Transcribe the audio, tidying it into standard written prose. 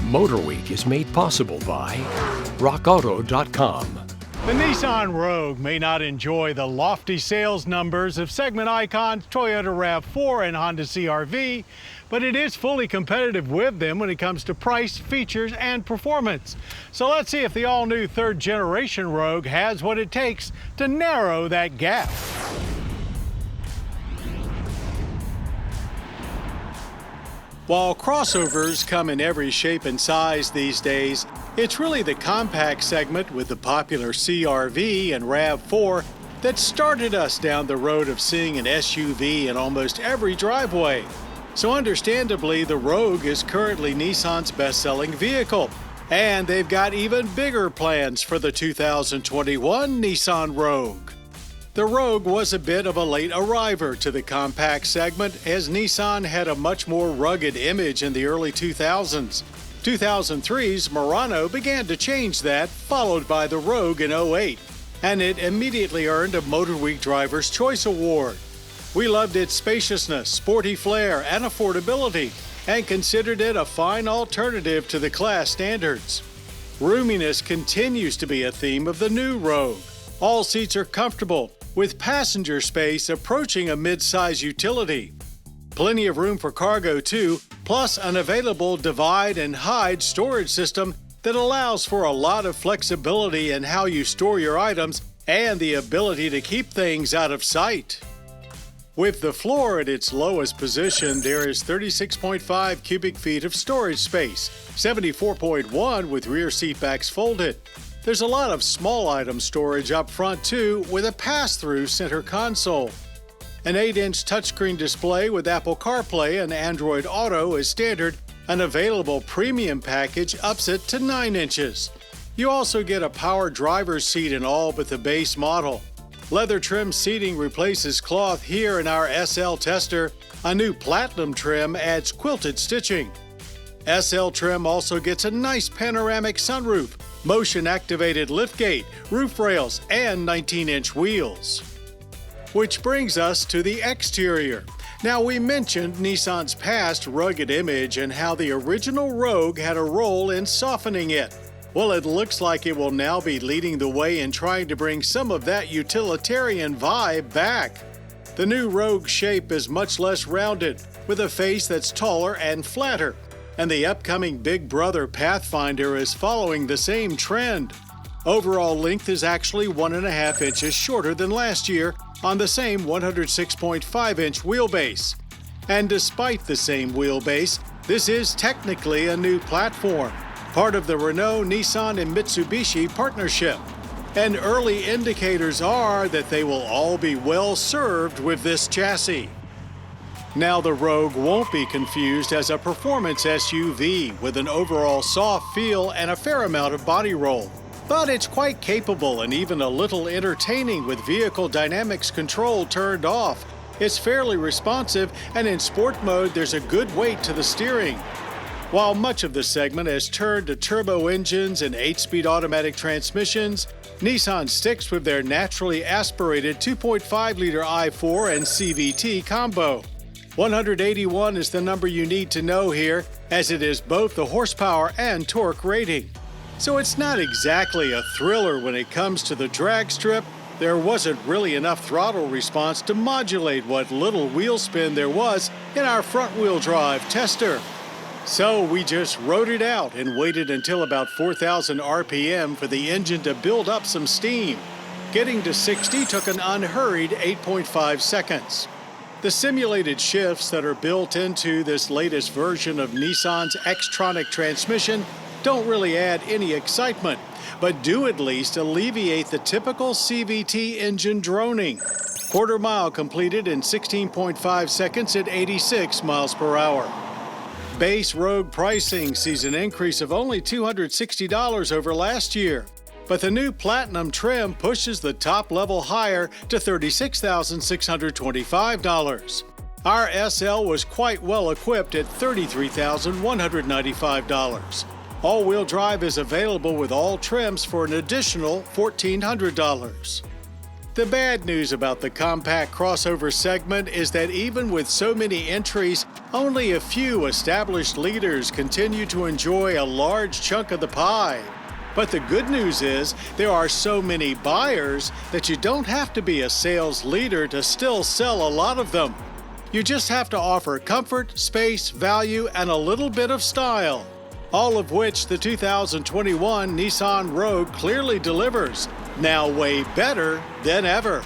MotorWeek is made possible by RockAuto.com. The Nissan Rogue may not enjoy the lofty sales numbers of segment icons Toyota RAV4 and Honda CR-V, but it is fully competitive with them when it comes to price, features, and performance. So let's see if the all-new third-generation Rogue has what it takes to narrow that gap. While crossovers come in every shape and size these days, it's really the compact segment with the popular CR-V and RAV4 that started us down the road of seeing an SUV in almost every driveway. So understandably, the Rogue is currently Nissan's best-selling vehicle. And they've got even bigger plans for the 2021 Nissan Rogue. The Rogue was a bit of a late arriver to the compact segment, as Nissan had a much more rugged image in the early 2000s. 2003's Murano began to change that, followed by the Rogue in 2008, and it immediately earned a MotorWeek Driver's Choice Award. We loved its spaciousness, sporty flair, and affordability, and considered it a fine alternative to the class standards. Roominess continues to be a theme of the new Rogue. All seats are comfortable, with passenger space approaching a mid-size utility. Plenty of room for cargo too, plus an available divide and hide storage system that allows for a lot of flexibility in how you store your items and the ability to keep things out of sight. With the floor at its lowest position, there is 36.5 cubic feet of storage space, 74.1 with rear seat backs folded. There's a lot of small item storage up front too, with a pass-through center console. An 8-inch touchscreen display with Apple CarPlay and Android Auto is standard. An available premium package ups it to 9 inches. You also get a power driver's seat in all but the base model. Leather trim seating replaces cloth here in our SL tester. A new Platinum trim adds quilted stitching. SL trim also gets a nice panoramic sunroof, motion-activated liftgate, roof rails, and 19-inch wheels. Which brings us to the exterior. Now, we mentioned Nissan's past rugged image and how the original Rogue had a role in softening it. Well, it looks like it will now be leading the way in trying to bring some of that utilitarian vibe back. The new Rogue shape is much less rounded, with a face that's taller and flatter. And the upcoming Big Brother Pathfinder is following the same trend. Overall length is actually 1.5 inches shorter than last year on the same 106.5-inch wheelbase. And despite the same wheelbase, this is technically a new platform, part of the Renault, Nissan, and Mitsubishi partnership. And early indicators are that they will all be well served with this chassis. Now, the Rogue won't be confused as a performance SUV with an overall soft feel and a fair amount of body roll. But it's quite capable and even a little entertaining with vehicle dynamics control turned off. It's fairly responsive, and in sport mode there's a good weight to the steering. While much of the segment has turned to turbo engines and 8-speed automatic transmissions, Nissan sticks with their naturally aspirated 2.5-liter i4 and CVT combo. 181 is the number you need to know here, as it is both the horsepower and torque rating. So it's not exactly a thriller when it comes to the drag strip. There wasn't really enough throttle response to modulate what little wheel spin there was in our front-wheel drive tester. So we just rode it out and waited until about 4,000 RPM for the engine to build up some steam. Getting to 60 took an unhurried 8.5 seconds. The simulated shifts that are built into this latest version of Nissan's Xtronic transmission don't really add any excitement, but do at least alleviate the typical CVT engine droning. Quarter mile completed in 16.5 seconds at 86 miles per hour. Base Rogue pricing sees an increase of only $260 over last year. But the new Platinum trim pushes the top level higher to $36,625. Our SL was quite well equipped at $33,195. All-wheel drive is available with all trims for an additional $1,400. The bad news about the compact crossover segment is that even with so many entries, only a few established leaders continue to enjoy a large chunk of the pie. But the good news is there are so many buyers that you don't have to be a sales leader to still sell a lot of them. You just have to offer comfort, space, value, and a little bit of style, all of which the 2021 Nissan Rogue clearly delivers, now way better than ever.